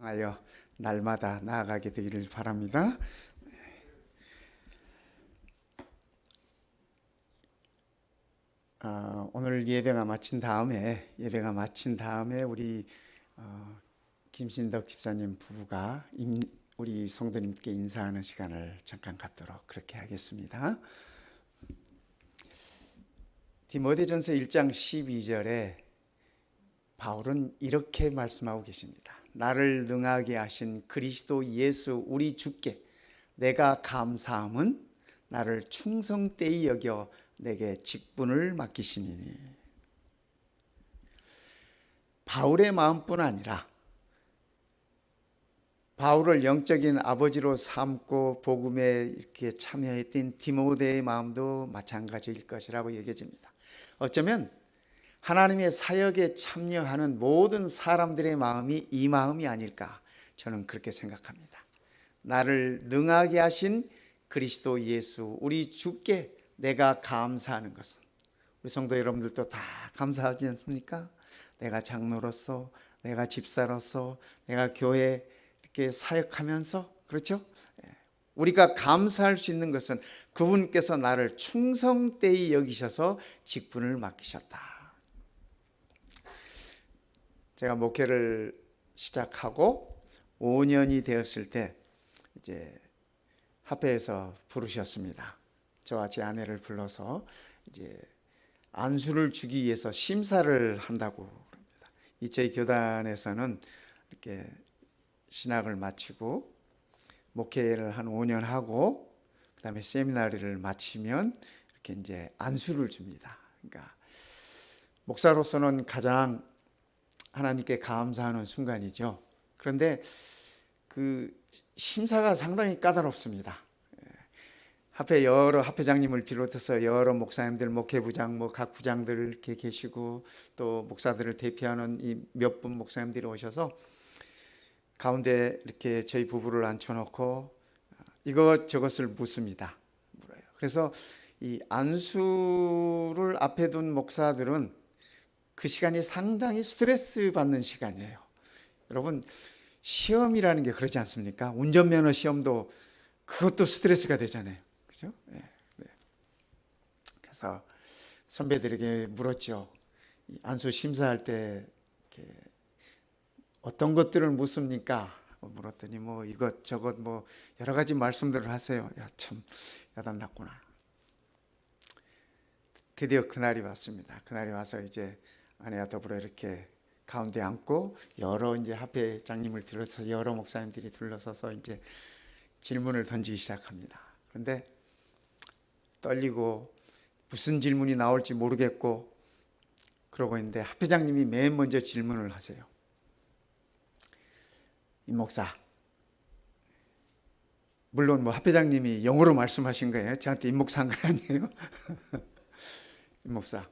향하여 날마다 나아가게 되기를 바랍니다. 오늘 예배가 마친 다음에 우리 김신덕 집사님 부부가 우리 성도님께 인사하는 시간을 잠깐 갖도록 그렇게 하겠습니다. 디모데전서 1장 12절에 바울은 이렇게 말씀하고 계십니다. 나를 능하게 하신 그리스도 예수 우리 주께 내가 감사함은 나를 충성되이 여겨 내게 직분을 맡기시니. 바울의 마음뿐 아니라 바울을 영적인 아버지로 삼고 복음에 이렇게 참여했던 디모데의 마음도 마찬가지일 것이라고 여겨집니다. 어쩌면 하나님의 사역에 참여하는 모든 사람들의 마음이 이 마음이 아닐까, 저는 그렇게 생각합니다. 나를 능하게 하신 그리스도 예수 우리 주께 내가 감사하는 것은, 우리 성도 여러분들도 다 감사하지 않습니까? 내가 장로로서, 내가 집사로서, 내가 교회 이렇게 사역하면서, 그렇죠? 우리가 감사할 수 있는 것은 그분께서 나를 충성되이 여기셔서 직분을 맡기셨다. 제가 목회를 시작하고 5년이 되었을 때 이제 합회에서 부르셨습니다. 저와 제 아내를 불러서 이제 안수를 주기 위해서 심사를 한다고 합니다. 저희 교단에서는 이렇게 신학을 마치고 목회를 한 5년 하고 그다음에 세미나리를 마치면 이렇게 이제 안수를 줍니다. 그러니까 목사로서는 가장 하나님께 감사하는 순간이죠. 그런데 그 심사가 상당히 까다롭습니다. 합회 여러 합회장님을 비롯해서 여러 목사님들, 목회부장, 각 부장들 이렇게 계시고 또 목사들을 대표하는 이 몇 분 목사님들이 오셔서 가운데 이렇게 저희 부부를 앉혀놓고 이것저것을 묻습니다. 물어요. 그래서 이 안수를 앞에 둔 목사들은 그 시간이 상당히 스트레스 받는 시간이에요. 여러분, 시험이라는 게 그러지 않습니까? 운전면허 시험도 그것도 스트레스가 되잖아요. 그죠? 네. 그래서 선배들에게 물었죠. 안수 심사할 때 이렇게 어떤 것들을 묻습니까? 물었더니 뭐 이것저것 뭐 여러 가지 말씀들을 하세요. 야, 참 야단났구나. 드디어 그날이 왔습니다. 그날이 와서 이제 아내와 더불어 이렇게 가운데 앉고 여러 이제 합회장님을 둘러서 여러 목사님들이 둘러서서 이제 질문을 던지기 시작합니다. 그런데 떨리고 무슨 질문이 나올지 모르겠고 그러고 있는데 합회장님이 맨 먼저 질문을 하세요. 임 목사, 물론 뭐 합회장님이 영어로 말씀하신 거예요. 저한테 임 목사 한 건 아니에요. 임 목사,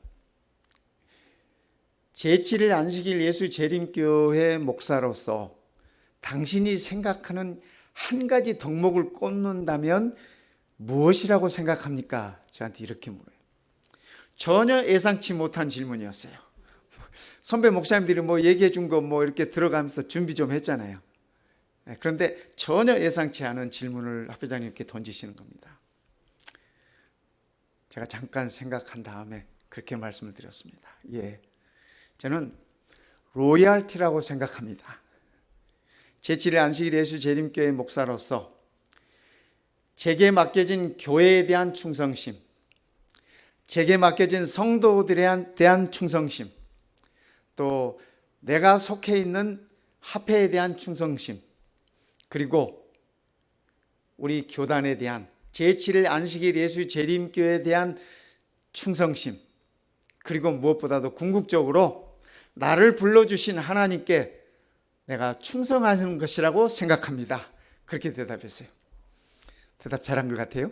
제7일 안식일 예수 재림교회 목사로서 당신이 생각하는 한 가지 덕목을 꼽는다면 무엇이라고 생각합니까? 저한테 이렇게 물어요. 전혀 예상치 못한 질문이었어요. 선배 목사님들이 뭐 얘기해 준 거 뭐 이렇게 들어가면서 준비 좀 했잖아요. 그런데 전혀 예상치 않은 질문을 합회장님께 던지시는 겁니다. 제가 잠깐 생각한 다음에 그렇게 말씀을 드렸습니다. 저는 로얄티라고 생각합니다. 제7일 안식일 예수 재림교회 목사로서 제게 맡겨진 교회에 대한 충성심, 제게 맡겨진 성도들에 대한 충성심, 또 내가 속해 있는 합회에 대한 충성심, 그리고 우리 교단에 대한 제7일 안식일 예수 재림교회에 대한 충성심, 그리고 무엇보다도 궁극적으로 나를 불러주신 하나님께 내가 충성하는 것이라고 생각합니다. 그렇게 대답했어요. 대답 잘한 것 같아요.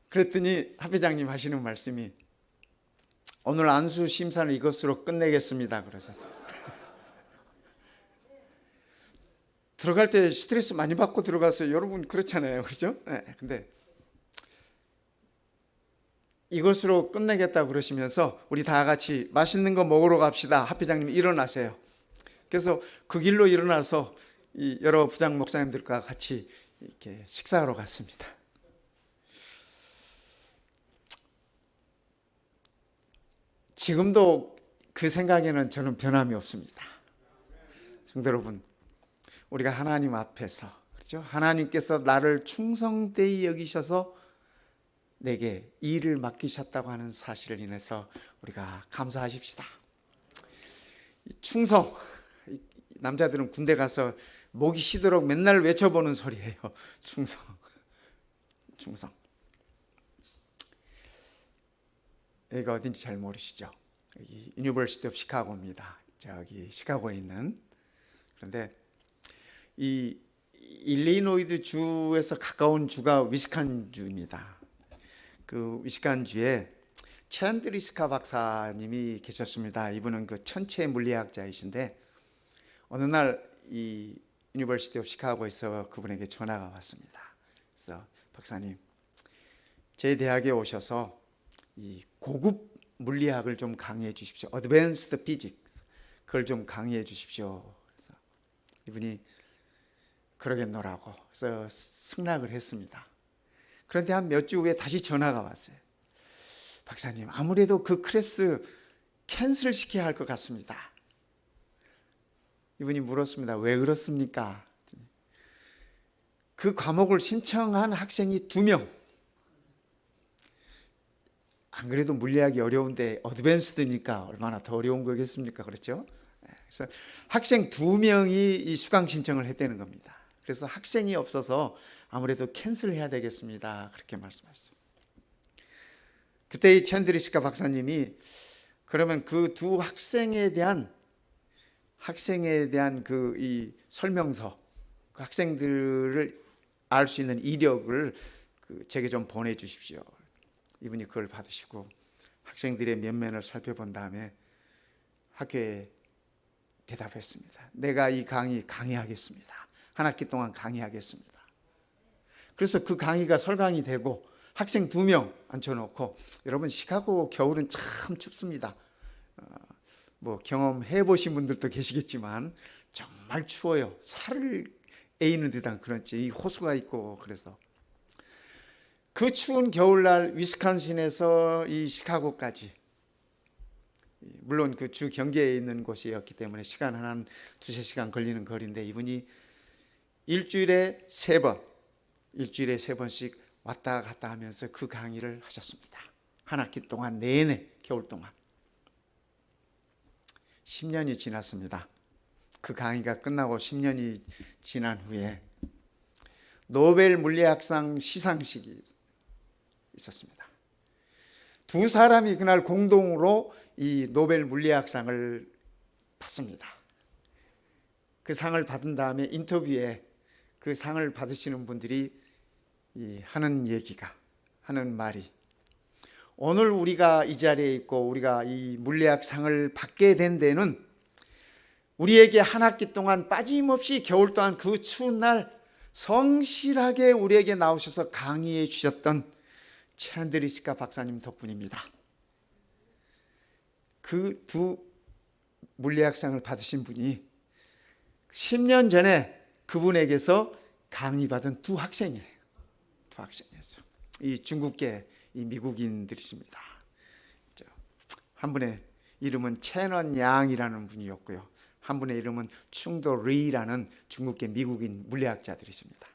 그랬더니 합회장님 하시는 말씀이 오늘 안수 심사는 이것으로 끝내겠습니다 그러셨어요. 들어갈 때 스트레스 많이 받고 들어갔어요. 여러분 그렇잖아요. 그렇죠? 근데 이것으로 끝내겠다고 그러시면서 우리 다 같이 맛있는 거 먹으러 갑시다. 합회장님이 일어나세요. 그래서 그 길로 일어나서 이 여러 부장 목사님들과 같이 이렇게 식사하러 갔습니다. 지금도 그 생각에는 저는 변함이 없습니다. 성도 여러분, 우리가 하나님 앞에서, 그렇죠? 하나님께서 나를 충성되이 여기셔서 내게 일을 맡기셨다고 하는 사실을 인해서 우리가 감사하십시다. 충성, 남자들은 군대 가서 목이 쉬도록 맨날 외쳐보는 소리예요. 충성, 충성. 여기가 어딘지 잘 모르시죠? 여기 유니버시티 오브 시카고입니다. 저기 시카고에 있는. 그런데 이 일리노이드 주에서 가까운 주가 위스콘신주입니다. 그 위스콘신주에 챈드리스카 박사님이 계셨습니다. 이분은 그 천체 물리학자이신데 어느 날 이 유니버시티 오브 시카고에서 그분에게 전화가 왔습니다. 그래서 박사님, 제 대학에 오셔서 이 고급 물리학을 좀 강의해 주십시오. 어드밴스드 피직스, 그걸 좀 강의해 주십시오. 그래서 이분이 그러겠노라고 그래서 승낙을 했습니다. 그런데 한 몇 주 후에 다시 전화가 왔어요. 박사님, 아무래도 그 클래스 캔슬 시켜야 할 것 같습니다. 이분이 물었습니다. 왜 그렇습니까? 그 과목을 신청한 학생이 2명. 안 그래도 물리학이 어려운데 어드밴스드니까 얼마나 더 어려운 거겠습니까? 그렇죠? 그래서 학생 2명이 이 수강 신청을 했다는 겁니다. 그래서 학생이 없어서 아무래도 캔슬해야 되겠습니다. 그렇게 말씀하셨어요. 그때 이 챈드리스카 박사님이 그러면 그 두 학생에 대한 그 이 설명서, 그 학생들을 알 수 있는 이력을 제게 좀 보내주십시오. 이분이 그걸 받으시고 학생들의 면면을 살펴본 다음에 학교에 대답했습니다. 내가 이 강의하겠습니다. 한 학기 동안 강의하겠습니다. 그래서 그 강의가 설강이 되고 학생 2명 앉혀놓고, 여러분 시카고 겨울은 참 춥습니다. 뭐 경험해 보신 분들도 계시겠지만 정말 추워요. 살을 에이는 듯한 그런 이 호수가 있고. 그래서 그 추운 겨울날 위스콘신에서 이 시카고까지, 물론 그 주 경계에 있는 곳이었기 때문에 시간은 한 2-3시간 걸리는 거리인데 이분이 일주일에 3번씩 왔다 갔다 하면서 그 강의를 하셨습니다. 한 학기 동안 내내, 겨울 동안. 10년이 지났습니다. 그 강의가 끝나고 10년이 지난 후에 노벨 물리학상 시상식이 있었습니다. 두 사람이 그날 공동으로 이 노벨 물리학상을 받습니다. 그 상을 받은 다음에 인터뷰에 그 상을 받으시는 분들이 하는 말이, 오늘 우리가 이 자리에 있고 우리가 이 물리학상을 받게 된 데는 우리에게 한 학기 동안 빠짐없이 겨울 동안 그 추운 날 성실하게 우리에게 나오셔서 강의해 주셨던 챈드리스카 박사님 덕분입니다. 그 두 물리학상을 받으신 분이 10년 전에 그분에게서 강의받은 두 학생이에요. 이 중국계 이 미국인들이십니다. 한 분의 이름은 채넌 양이라는 분이었고요. 한 분의 이름은 충도 리라는 중국계 미국인 물리학자들이십니다.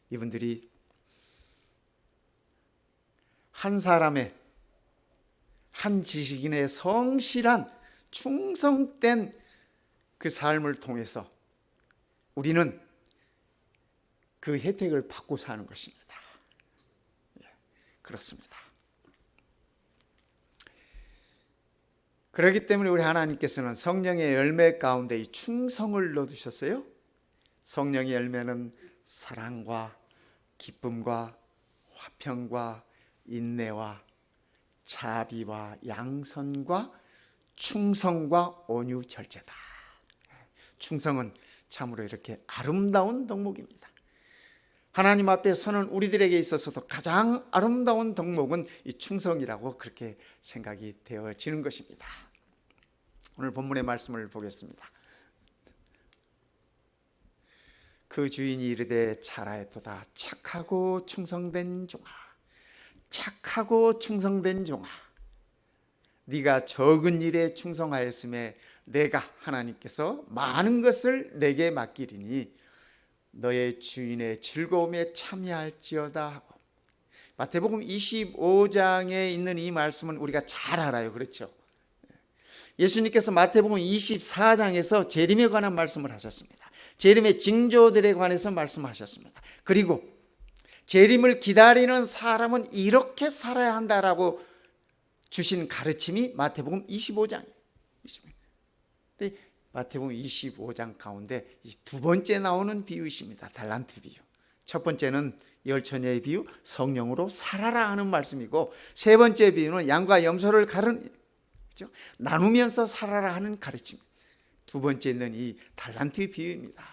이분들이 한 사람의, 한 지식인의 성실한 충성된 그 삶을 통해서 우리는 그 혜택을 받고 사는 것입니다. 그렇습니다. 그렇기 때문에 우리 하나님께서는 성령의 열매 가운데 이 충성을 넣어두셨어요. 성령의 열매는 사랑과 기쁨과 화평과 인내와 자비와 양선과 충성과 온유 절제다. 충성은 참으로 이렇게 아름다운 덕목입니다. 하나님 앞에 서는 우리들에게 있어서도 가장 아름다운 덕목은 이 충성이라고 그렇게 생각이 되어지는 것입니다. 오늘 본문의 말씀을 보겠습니다. 그 주인이 이르되 잘하였도다. 착하고 충성된 종아, 착하고 충성된 종아, 네가 적은 일에 충성하였음에 내가 하나님께서 많은 것을 내게 맡기리니 너의 주인의 즐거움에 참여할지어다 하고, 마태복음 25장에 있는 이 말씀은 우리가 잘 알아요. 그렇죠? 예수님께서 마태복음 24장에서 재림에 관한 말씀을 하셨습니다. 재림의 징조들에 관해서 말씀하셨습니다. 그리고 재림을 기다리는 사람은 이렇게 살아야 한다라고 주신 가르침이 마태복음 25장이에요. 근데 마태복음 25장 가운데 이 두 번째 나오는 비유이십니다. 달란트 비유. 첫 번째는 열처녀의 비유, 성령으로 살아라 하는 말씀이고, 세 번째 비유는 양과 염소를 그렇죠? 나누면서 살아라 하는 가르침. 두 번째는 이 달란트 비유입니다.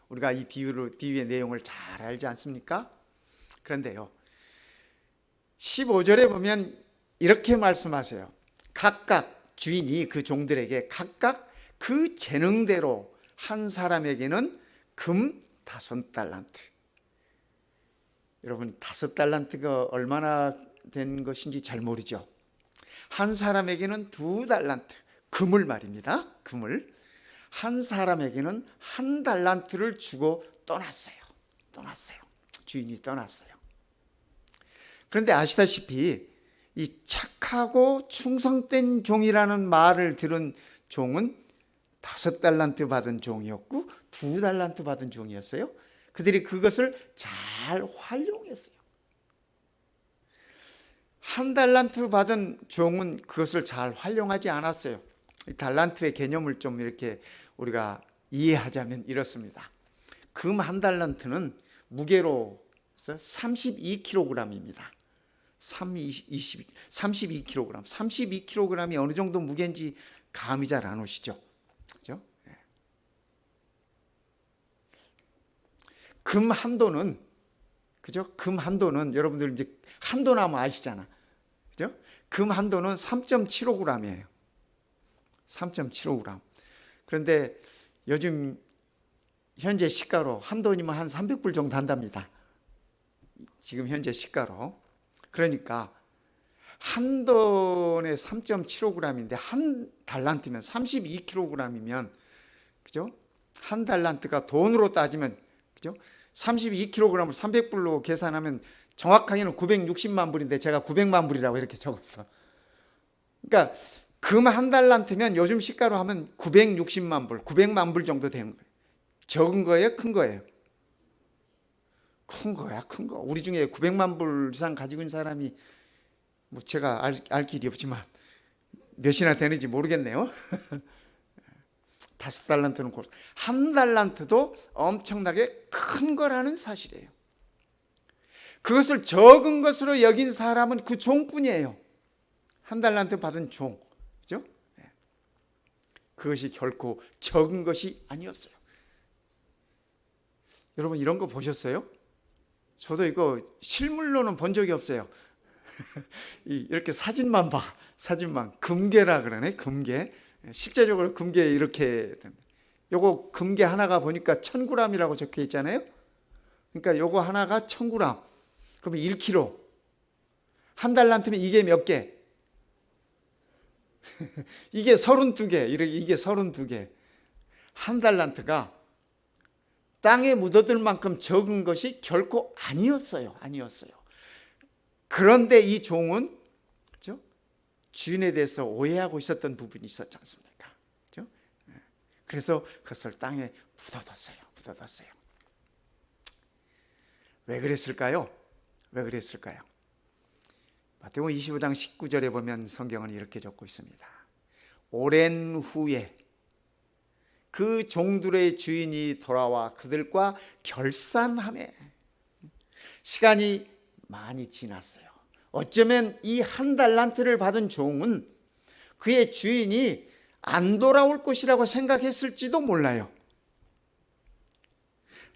우리가 이 비유의 내용을 잘 알지 않습니까? 그런데요, 15절에 보면 이렇게 말씀하세요. 각각 주인이 그 종들에게 각각 그 재능대로 한 사람에게는 금 5달란트. 여러분, 5달란트가 얼마나 된 것인지 잘 모르죠. 한 사람에게는 2달란트, 금을 말입니다. 금을. 한 사람에게는 1달란트를 주고 떠났어요. 주인이 떠났어요. 그런데 아시다시피 이 착하고 충성된 종이라는 말을 들은 종은 5달란트 받은 종이었고 2달란트 받은 종이었어요. 그들이 그것을 잘 활용했어요. 1달란트 받은 종은 그것을 잘 활용하지 않았어요. 이 달란트의 개념을 좀 이렇게 우리가 이해하자면 이렇습니다. 금 1달란트는 무게로 32kg입니다. 32kg. 32kg이 어느 정도 무게인지 감이 잘 안 오시죠? 그죠? 금 한도는, 그죠? 금 한도는 여러분들 이제 한도 나면 아시잖아. 그죠? 금 한도는 3.75g이에요. 3.75g. 그런데 요즘 현재 시가로 한돈이면 한 300불 정도 한답니다. 지금 현재 시가로. 그러니까 한 돈에 3.75g인데 한 달란트면 32kg이면, 그죠? 한 달란트가 돈으로 따지면, 그죠? 32kg을 300불로 계산하면 정확하게는 960만 불인데 제가 900만 불이라고 이렇게 적었어. 그러니까 금 1달란트면 요즘 시가로 하면 960만 불, 900만 불 정도 되는 거예요. 적은 거예요? 큰 거예요? 큰 거야, 큰 거. 우리 중에 900만 불 이상 가지고 있는 사람이 뭐 제가 알 길이 없지만 몇이나 되는지 모르겠네요. 5달란트는 1달란트도 엄청나게 큰 거라는 사실이에요. 그것을 적은 것으로 여긴 사람은 그 종뿐이에요. 1달란트 받은 종. 그죠? 그것이 결코 적은 것이 아니었어요. 여러분, 이런 거 보셨어요? 저도 이거 실물로는 본 적이 없어요. 이렇게 사진만 봐. 사진만. 금괴라 그러네. 금괴. 실제적으로 금괴 이렇게. 요거 금괴 하나가 보니까 1000g이라고 적혀 있잖아요. 그러니까 요거 하나가 1000g. 그러면 1kg. 1달란트면 이게 몇 개? 이게 32개. 이게 32개. 1달란트가 땅에 묻어들 만큼 적은 것이 결코 아니었어요. 그런데 이 종은, 그렇죠? 주인에 대해서 오해하고 있었던 부분이 있었지 않습니까? 그렇죠? 그래서 그것을 땅에 묻어뒀어요. 왜 그랬을까요? 마태복음 25장 19절에 보면 성경은 이렇게 적고 있습니다. 오랜 후에 그 종들의 주인이 돌아와 그들과 결산하매. 시간이 많이 지났어요. 어쩌면 이 1달란트를 받은 종은 그의 주인이 안 돌아올 것이라고 생각했을지도 몰라요.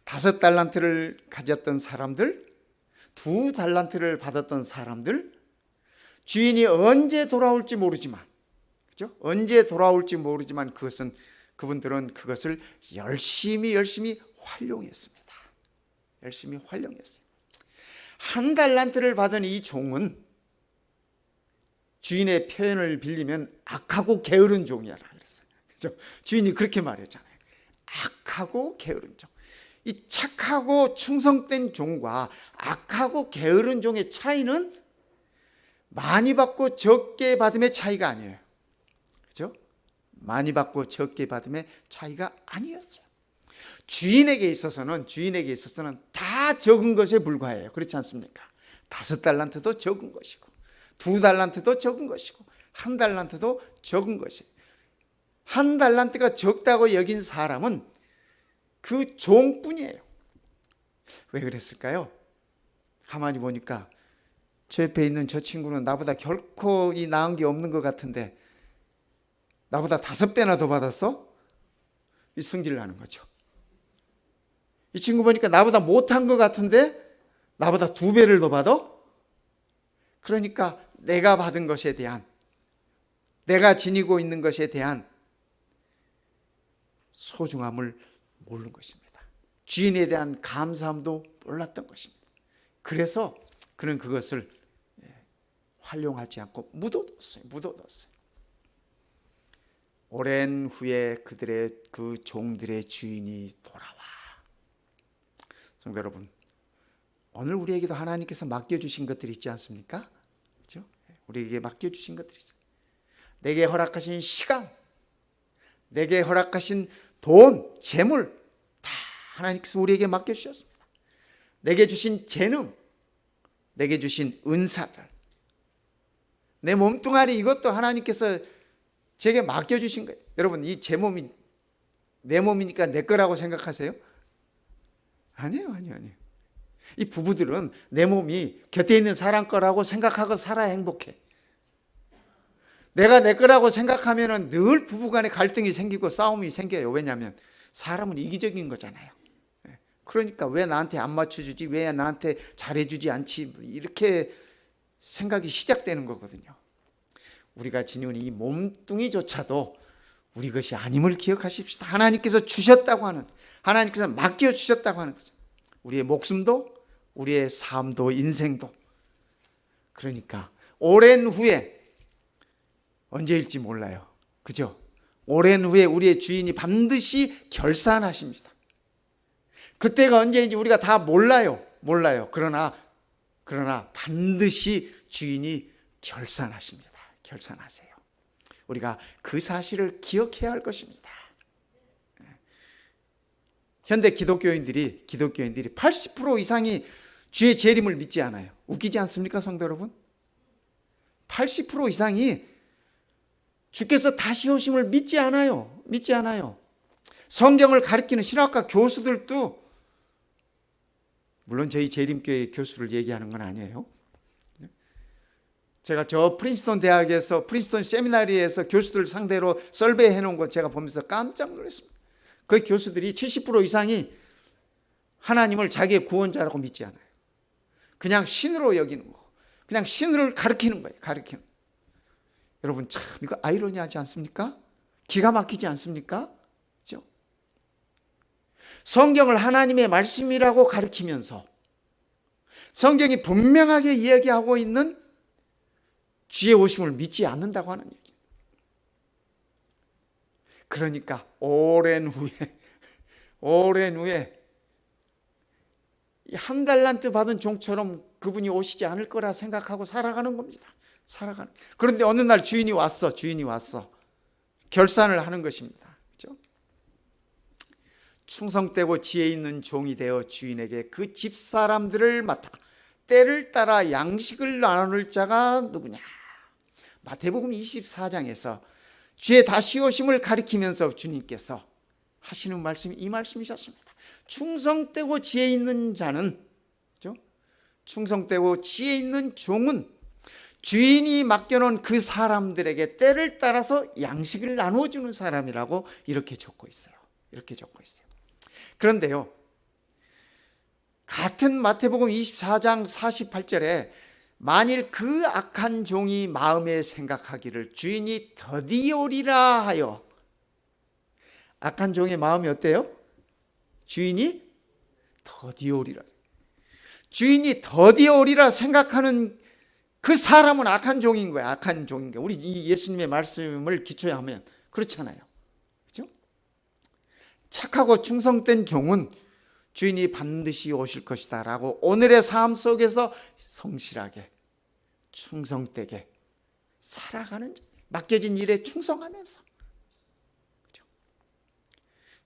5달란트를 가졌던 사람들, 2달란트를 받았던 사람들, 주인이 언제 돌아올지 모르지만, 그죠? 언제 돌아올지 모르지만 그것은 그분들은 그것을 열심히 활용했습니다. 열심히 활용했어요. 한 달란트를 받은 이 종은 주인의 표현을 빌리면 악하고 게으른 종이라 그랬어요. 그렇죠? 주인이 그렇게 말했잖아요. 악하고 게으른 종. 이 착하고 충성된 종과 악하고 게으른 종의 차이는 많이 받고 적게 받음의 차이가 아니에요. 그렇죠? 많이 받고 적게 받음의 차이가 아니었어요. 주인에게 있어서는 다 적은 것에 불과해요. 그렇지 않습니까? 5달란트도 적은 것이고 2달란트도 적은 것이고 1달란트도 적은 것이에요. 1달란트가 적다고 여긴 사람은 그 종뿐이에요. 왜 그랬을까요? 가만히 보니까 저 옆에 있는 저 친구는 나보다 결코 이 나은 게 없는 것 같은데 나보다 5배나 더 받았어? 이 승질을 하는 거죠. 이 친구 보니까 나보다 못한 것 같은데 나보다 2배를 더 받아? 그러니까 내가 받은 것에 대한, 내가 지니고 있는 것에 대한 소중함을 모르는 것입니다. 주인에 대한 감사함도 몰랐던 것입니다. 그래서 그는 그것을 활용하지 않고 묻어뒀어요. 오랜 후에 그 종들의 주인이 돌아와. 성도 여러분, 오늘 우리에게도 하나님께서 맡겨주신 것들이 있지 않습니까? 그렇죠? 우리에게 맡겨주신 것들이 있죠. 내게 허락하신 시간, 내게 허락하신 돈, 재물 다 하나님께서 우리에게 맡겨주셨습니다. 내게 주신 재능, 내게 주신 은사들, 내 몸뚱아리, 이것도 하나님께서 제게 맡겨주신 거예요. 여러분, 이 제 몸이 내 몸이니까 내 거라고 생각하세요? 아니에요. 이 부부들은 내 몸이 곁에 있는 사람 거라고 생각하고 살아야 행복해. 내가 내 거라고 생각하면 늘 부부간에 갈등이 생기고 싸움이 생겨요. 왜냐하면 사람은 이기적인 거잖아요. 그러니까 왜 나한테 안 맞춰주지, 왜 나한테 잘해주지 않지, 이렇게 생각이 시작되는 거거든요. 우리가 지니는 이 몸뚱이조차도 우리 것이 아님을 기억하십시다. 하나님께서 주셨다고 하는, 하나님께서 맡겨주셨다고 하는 거죠. 우리의 목숨도, 우리의 삶도, 인생도. 그러니까 오랜 후에, 언제일지 몰라요. 그죠? 오랜 후에 우리의 주인이 반드시 결산하십니다. 그때가 언제인지 우리가 다 몰라요. 그러나 반드시 주인이 결산하십니다. 결산하세요. 우리가 그 사실을 기억해야 할 것입니다. 현대 기독교인들이 80% 이상이 주의 재림을 믿지 않아요. 웃기지 않습니까, 성도 여러분? 80% 이상이 주께서 다시 오심을 믿지 않아요. 성경을 가르치는 신학과 교수들도, 물론 저희 재림교회 교수를 얘기하는 건 아니에요. 제가 저 프린스턴 대학에서, 프린스턴 세미나리에서 교수들 상대로 설베이 해놓은 거 제가 보면서 깜짝 놀랐습니다. 그 교수들이 70% 이상이 하나님을 자기의 구원자라고 믿지 않아요. 그냥 신으로 여기는 거고, 그냥 신을 가르치는 거예요. 여러분, 참 이거 아이러니하지 않습니까? 기가 막히지 않습니까? 그렇죠? 성경을 하나님의 말씀이라고 가르치면서 성경이 분명하게 이야기하고 있는 주의 오심을 믿지 않는다고 하는 얘기. 그러니까 오랜 후에 이 1달란트 받은 종처럼 그분이 오시지 않을 거라 생각하고 살아가는 겁니다. 그런데 어느 날 주인이 왔어. 결산을 하는 것입니다. 그렇죠? 충성되고 지혜 있는 종이 되어 주인에게 그 집사람들을 맡아 때를 따라 양식을 나눌 자가 누구냐? 마태복음 24장에서 주의 다시 오심을 가리키면서 주님께서 하시는 말씀이 이 말씀이셨습니다. 충성되고 지혜 있는 자는, 그렇죠? 충성되고 지혜 있는 종은 주인이 맡겨놓은 그 사람들에게 때를 따라서 양식을 나누어주는 사람이라고 이렇게 적고 있어요. 그런데요, 같은 마태복음 24장 48절에 만일 그 악한 종이 마음에 생각하기를 주인이 더디오리라 하여 악한 종의 마음이 어때요? 주인이 더디어 오리라. 주인이 더디어 오리라 생각하는 그 사람은 악한 종인 거야. 악한 종인 거야. 우리 이 예수님의 말씀을 기초하면 그렇잖아요. 그렇죠? 착하고 충성된 종은 주인이 반드시 오실 것이다 라고 오늘의 삶 속에서 성실하게 충성되게 살아가는, 맡겨진 일에 충성하면서, 그렇죠?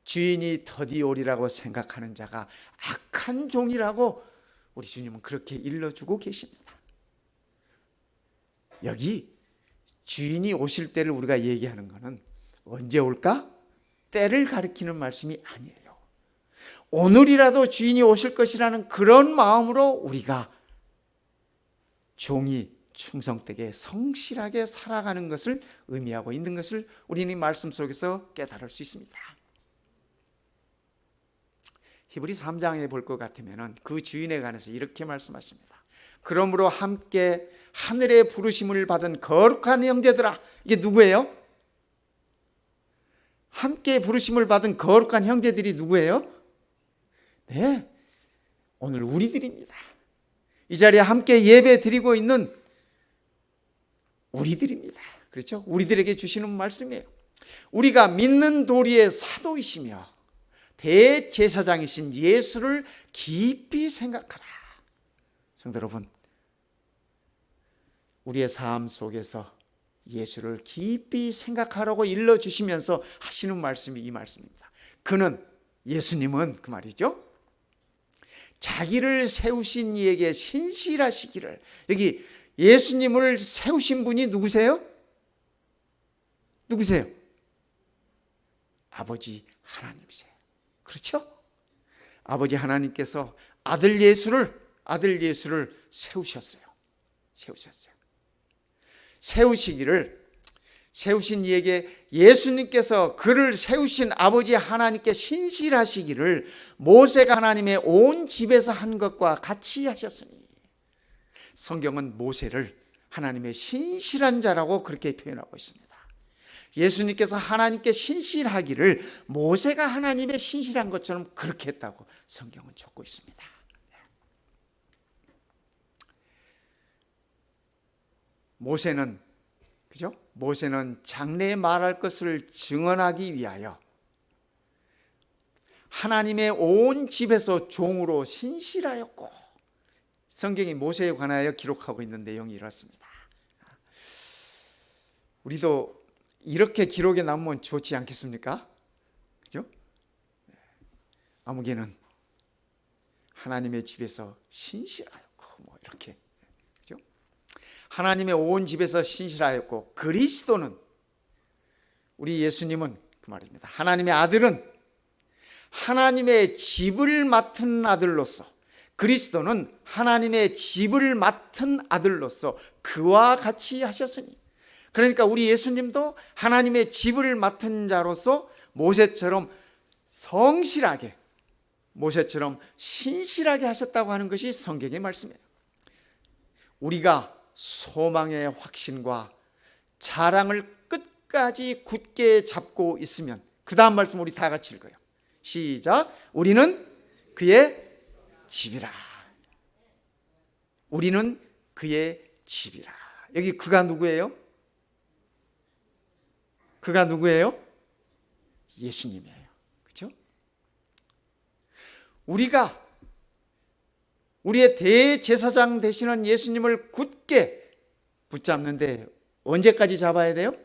주인이 더디 오리라고 생각하는 자가 악한 종이라고 우리 주님은 그렇게 일러주고 계십니다. 여기 주인이 오실 때를 우리가 얘기하는 것은 언제 올까? 때를 가리키는 말씀이 아니에요. 오늘이라도 주인이 오실 것이라는 그런 마음으로 우리가 종이 충성되게 성실하게 살아가는 것을 의미하고 있는 것을 우리는 이 말씀 속에서 깨달을 수 있습니다. 히브리 3장에 볼 것 같으면 그 주인에 관해서 이렇게 말씀하십니다. 그러므로 함께 하늘의 부르심을 받은 거룩한 형제들아. 이게 누구예요? 함께 부르심을 받은 거룩한 형제들이 누구예요? 네, 오늘 우리들입니다. 이 자리에 함께 예배 드리고 있는 우리들입니다. 그렇죠? 우리들에게 주시는 말씀이에요. 우리가 믿는 도리의 사도이시며 대제사장이신 예수를 깊이 생각하라. 성도 여러분, 우리의 삶 속에서 예수를 깊이 생각하라고 일러주시면서 하시는 말씀이 이 말씀입니다. 그는, 예수님은 그 말이죠, 자기를 세우신 이에게 신실하시기를. 여기 예수님을 세우신 분이 누구세요? 누구세요? 아버지 하나님이세요. 그렇죠? 아버지 하나님께서 아들 예수를 세우셨어요. 세우시기를, 세우신 이에게 예수님께서 그를 세우신 아버지 하나님께 신실하시기를 모세가 하나님의 온 집에서 한 것과 같이 하셨으니. 성경은 모세를 하나님의 신실한 자라고 그렇게 표현하고 있습니다. 예수님께서 하나님께 신실하기를 모세가 하나님의 신실한 것처럼 그렇게 했다고 성경은 적고 있습니다. 모세는, 그죠? 모세는 장래에 말할 것을 증언하기 위하여 하나님의 온 집에서 종으로 신실하였고, 성경이 모세에 관하여 기록하고 있는 내용이 이렇습니다. 우리도 이렇게 기록에 남으면 좋지 않겠습니까? 그죠? 아무개는 하나님의 집에서 신실하였고, 뭐 이렇게, 그죠? 하나님의 온 집에서 신실하였고, 그리스도는, 우리 예수님은 그 말입니다. 하나님의 아들은 하나님의 집을 맡은 아들로서, 그리스도는 하나님의 집을 맡은 아들로서 그와 같이 하셨으니. 그러니까 우리 예수님도 하나님의 집을 맡은 자로서 모세처럼 성실하게, 모세처럼 신실하게 하셨다고 하는 것이 성경의 말씀이에요. 우리가 소망의 확신과 자랑을 끝까지 굳게 잡고 있으면, 그 다음 말씀 우리 다 같이 읽어요. 시작. 우리는 그의 집이라. 우리는 그의 집이라. 여기 그가 누구예요? 그가 누구예요? 예수님이에요. 그렇죠? 우리가 우리의 대제사장 되시는 예수님을 굳게 붙잡는데 언제까지 잡아야 돼요?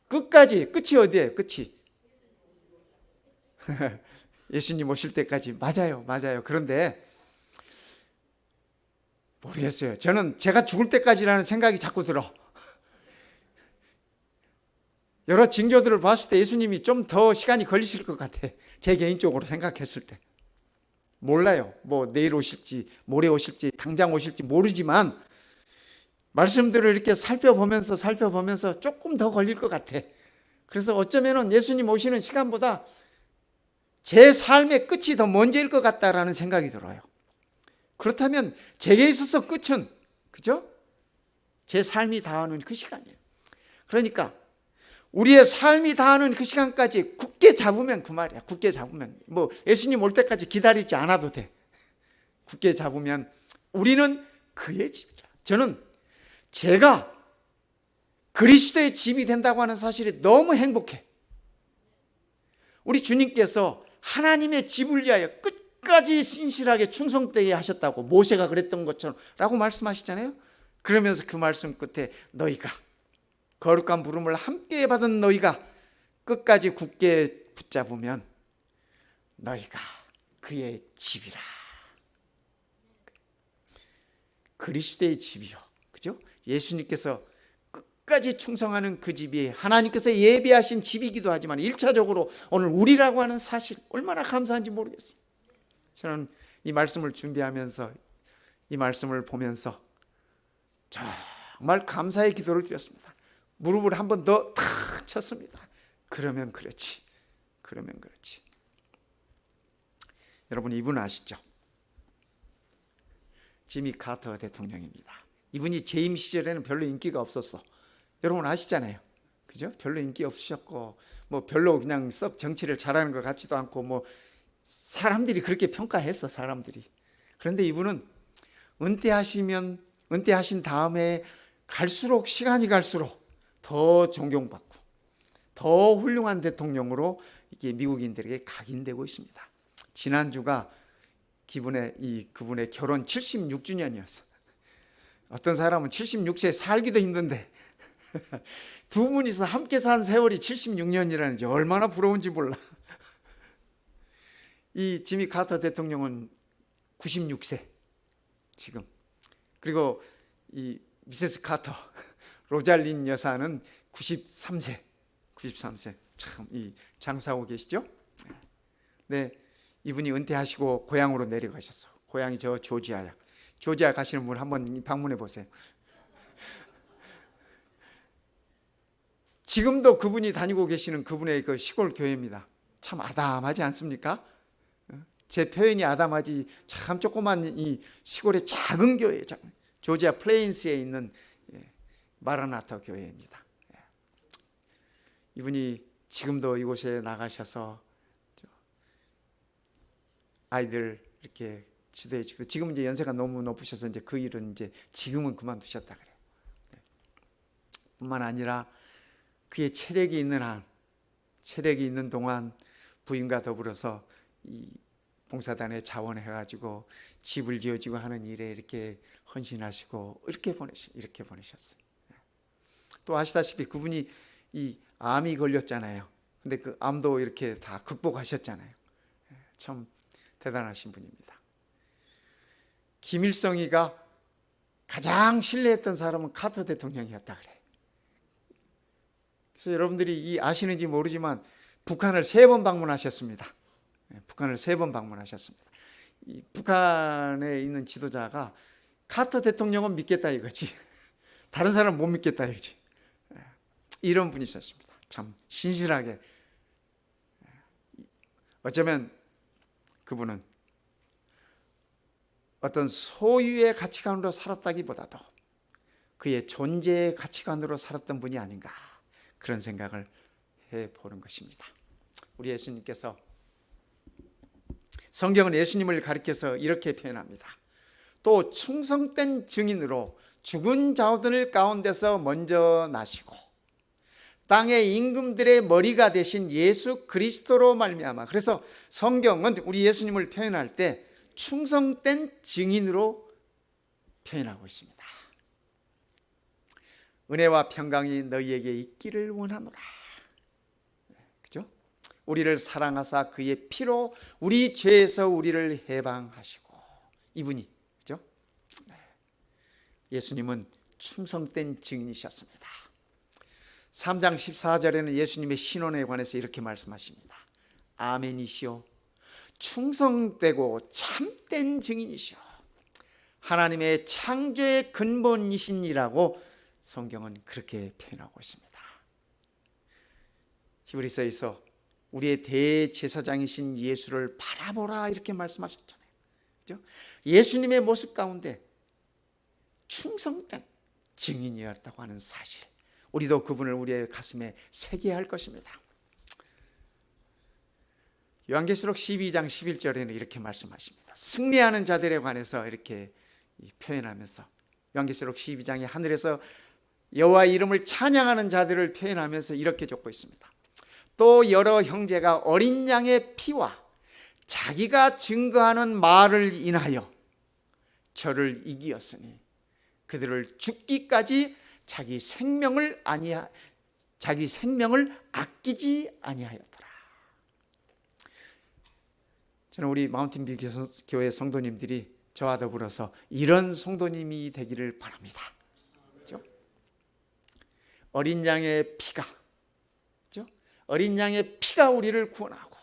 끝까지. 끝이 어디예요? 끝이 예수님 오실 때까지. 맞아요. 그런데 모르겠어요. 저는 제가 죽을 때까지라는 생각이 자꾸 들어. 여러 징조들을 봤을 때 예수님이 좀 더 시간이 걸리실 것 같아. 제 개인적으로 생각했을 때. 몰라요. 뭐 내일 오실지 모레 오실지 당장 오실지 모르지만 말씀들을 이렇게 살펴보면서 조금 더 걸릴 것 같아. 그래서 어쩌면 예수님 오시는 시간보다 제 삶의 끝이 더 먼저일 것 같다라는 생각이 들어요. 그렇다면 제게 있어서 끝은, 그죠? 제 삶이 닿는 그 시간이에요. 그러니까 우리의 삶이 다하는 그 시간까지 굳게 잡으면 그 말이야. 굳게 잡으면 뭐 예수님 올 때까지 기다리지 않아도 돼. 굳게 잡으면 우리는 그의 집이라. 저는 제가 그리스도의 집이 된다고 하는 사실이 너무 행복해. 우리 주님께서 하나님의 집을 위하여 끝까지 신실하게 충성되게 하셨다고 모세가 그랬던 것처럼 라고 말씀하시잖아요. 그러면서 그 말씀 끝에 너희가 거룩한 부름을 함께 받은 너희가 끝까지 굳게 붙잡으면 너희가 그의 집이라. 그리스도의 집이요. 그죠? 예수님께서 끝까지 충성하는 그 집이 하나님께서 예비하신 집이기도 하지만 1차적으로 오늘 우리라고 하는 사실 얼마나 감사한지 모르겠어요. 저는 이 말씀을 준비하면서 이 말씀을 보면서 정말 감사의 기도를 드렸습니다. 무릎을 한 번 더 탁 쳤습니다. 그러면 그렇지. 그러면 그렇지. 여러분 이분 아시죠? 지미 카터 대통령입니다. 이분이 재임 시절에는 별로 인기가 없었어. 여러분 아시잖아요. 그죠? 별로 인기 없으셨고 뭐 별로 그냥 썩 정치를 잘하는 것 같지도 않고 뭐 사람들이 그렇게 평가했어. 사람들이. 그런데 이분은 은퇴하신 다음에 갈수록 시간이 갈수록 더 존경받고 더 훌륭한 대통령으로 이게 미국인들에게 각인되고 있습니다. 지난주가 그분의 결혼 76주년이었어. 어떤 사람은 76세 살기도 힘든데 두 분이서 함께 산 세월이 76년이라는 게 얼마나 부러운지 몰라. 이 지미 카터 대통령은 96세 지금. 그리고 이 미세스 카터 로잘린 여사는 93세. 참 이 장사하고 계시죠? 네, 이분이 은퇴하시고 고향으로 내려가셨어. 고향이 저 조지아야. 조지아 가시는 분 한번 방문해 보세요. 지금도 그분이 다니고 계시는 그분의 그 시골 교회입니다. 참 아담하지 않습니까? 제 표현이 아담하지 참 조그만 이 시골의 작은 교회, 조지아 플레인스에 있는 마라나타 교회입니다. 이분이 지금도 이곳에 나가셔서 아이들 이렇게 지도해 주고, 지금 이제 연세가 너무 높으셔서 이제 그 일은 이제 지금은 그만두셨다 그래요. 뿐만 아니라 그의 체력이 있는 동안 부인과 더불어서 이 봉사단에 자원해가지고 집을 지어주고 하는 일에 이렇게 헌신하시고 이렇게 보내셨어요. 또 아시다시피 그분이 이 암이 걸렸잖아요. 근데 그 암도 이렇게 다 극복하셨잖아요. 참 대단하신 분입니다. 김일성이가 가장 신뢰했던 사람은 카터 대통령이었다 그래. 그래서 여러분들이 아시는지 모르지만 북한을 3번 방문하셨습니다. 북한을 3번 방문하셨습니다. 이 북한에 있는 지도자가 카터 대통령은 믿겠다 이거지, 다른 사람 못 믿겠다 이거지. 이런 분이 있었습니다. 참 신실하게. 어쩌면 그분은 어떤 소유의 가치관으로 살았다기보다도 그의 존재의 가치관으로 살았던 분이 아닌가, 그런 생각을 해보는 것입니다. 우리 예수님께서, 성경은 예수님을 가리켜서 이렇게 표현합니다. 또 충성된 증인으로 죽은 자들 가운데서 먼저 나시고 땅의 임금들의 머리가 되신 예수 그리스도로 말미암아. 그래서 성경은 우리 예수님을 표현할 때 충성된 증인으로 표현하고 있습니다. 은혜와 평강이 너희에게 있기를 원하노라. 그죠? 우리를 사랑하사 그의 피로 우리 죄에서 우리를 해방하시고, 이분이, 그죠? 예수님은 충성된 증인이셨습니다. 3장 14절에는 예수님의 신원에 관해서 이렇게 말씀하십니다. 아멘이시오, 충성되고 참된 증인이시오, 하나님의 창조의 근본이시니라고 성경은 그렇게 표현하고 있습니다. 히브리서에서 우리의 대제사장이신 예수를 바라보라 이렇게 말씀하셨잖아요. 그렇죠? 예수님의 모습 가운데 충성된 증인이었다고 하는 사실, 우리도 그분을 우리의 가슴에 새겨야 할 것입니다. 요한계시록 12장 11절에는 이렇게 말씀하십니다. 승리하는 자들에 관해서 이렇게 표현하면서, 요한계시록 12장에 하늘에서 여호와의 이름을 찬양하는 자들을 표현하면서 이렇게 적고 있습니다. 또 여러 형제가 어린 양의 피와 자기가 증거하는 말을 인하여 저를 이기었으니 그들을 죽기까지 자기 생명을 아끼지 아니하였더라. 저는 우리 마운틴뷰 교회 성도님들이 저와 더불어서 이런 성도님이 되기를 바랍니다. 그렇죠? 어린 양의 피가, 그렇죠? 어린 양의 피가 우리를 구원하고,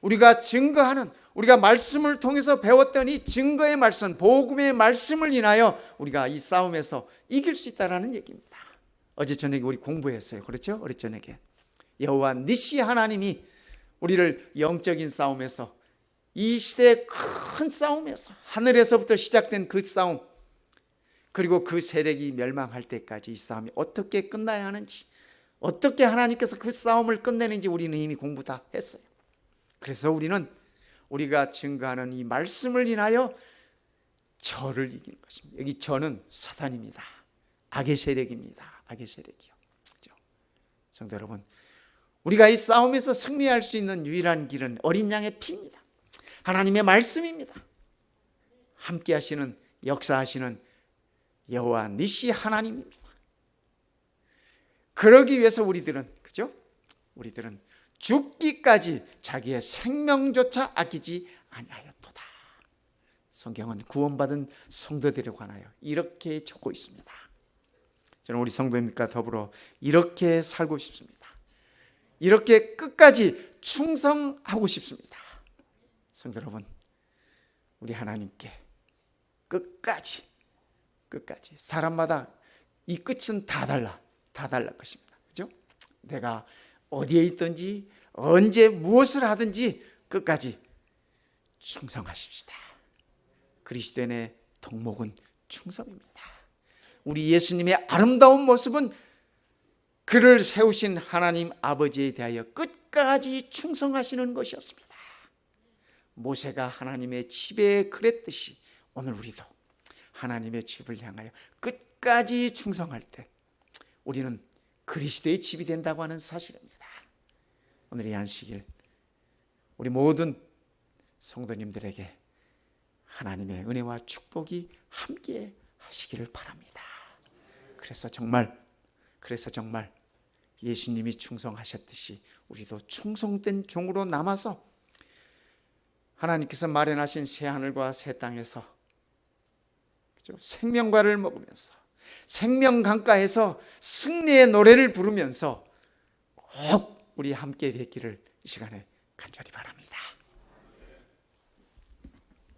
우리가 증거하는, 우리가 말씀을 통해서 배웠던 이 증거의 말씀, 복음의 말씀을 인하여 우리가 이 싸움에서 이길 수 있다는 얘기입니다. 어제 저녁에 우리 공부했어요. 그렇죠? 어제 저녁에 여호와 니시 하나님이 우리를 영적인 싸움에서, 이 시대의 큰 싸움에서, 하늘에서부터 시작된 그 싸움, 그리고 그 세력이 멸망할 때까지 이 싸움이 어떻게 끝나야 하는지, 어떻게 하나님께서 그 싸움을 끝내는지 우리는 이미 공부 다 했어요. 그래서 우리는 우리가 증거하는 이 말씀을 인하여 저를 이기는 것입니다. 여기 저는 사탄입니다. 악의 세력입니다. 악의 세력이요. 그렇죠? 성도 여러분, 우리가 이 싸움에서 승리할 수 있는 유일한 길은 어린 양의 피입니다. 하나님의 말씀입니다. 함께 하시는, 역사하시는 여호와 니시 하나님입니다. 그러기 위해서 우리들은, 그죠? 우리들은 죽기까지 자기의 생명조차 아끼지 아니하였도다. 성경은 구원받은 성도들에 관하여 이렇게 적고 있습니다. 저는 우리 성도님과 더불어 이렇게 살고 싶습니다. 이렇게 끝까지 충성하고 싶습니다. 성도 여러분, 우리 하나님께 끝까지 사람마다 이 끝은 다 달라 것입니다. 그죠? 내가 어디에 있든지 언제 무엇을 하든지 끝까지 충성하십시다. 그리스도인의 덕목은 충성입니다. 우리 예수님의 아름다운 모습은 그를 세우신 하나님 아버지에 대하여 끝까지 충성하시는 것이었습니다. 모세가 하나님의 집에 그랬듯이 오늘 우리도 하나님의 집을 향하여 끝까지 충성할 때 우리는 그리스도의 집이 된다고 하는 사실입니다. 오늘 이 안식일 우리 모든 성도님들에게 하나님의 은혜와 축복이 함께 하시기를 바랍니다. 그래서 정말 예수님이 충성하셨듯이 우리도 충성된 종으로 남아서 하나님께서 마련하신 새 하늘과 새 땅에서 생명과를 먹으면서 생명 강가에서 승리의 노래를 부르면서 꼭 우리 함께 되기를 이 시간에 간절히 바랍니다.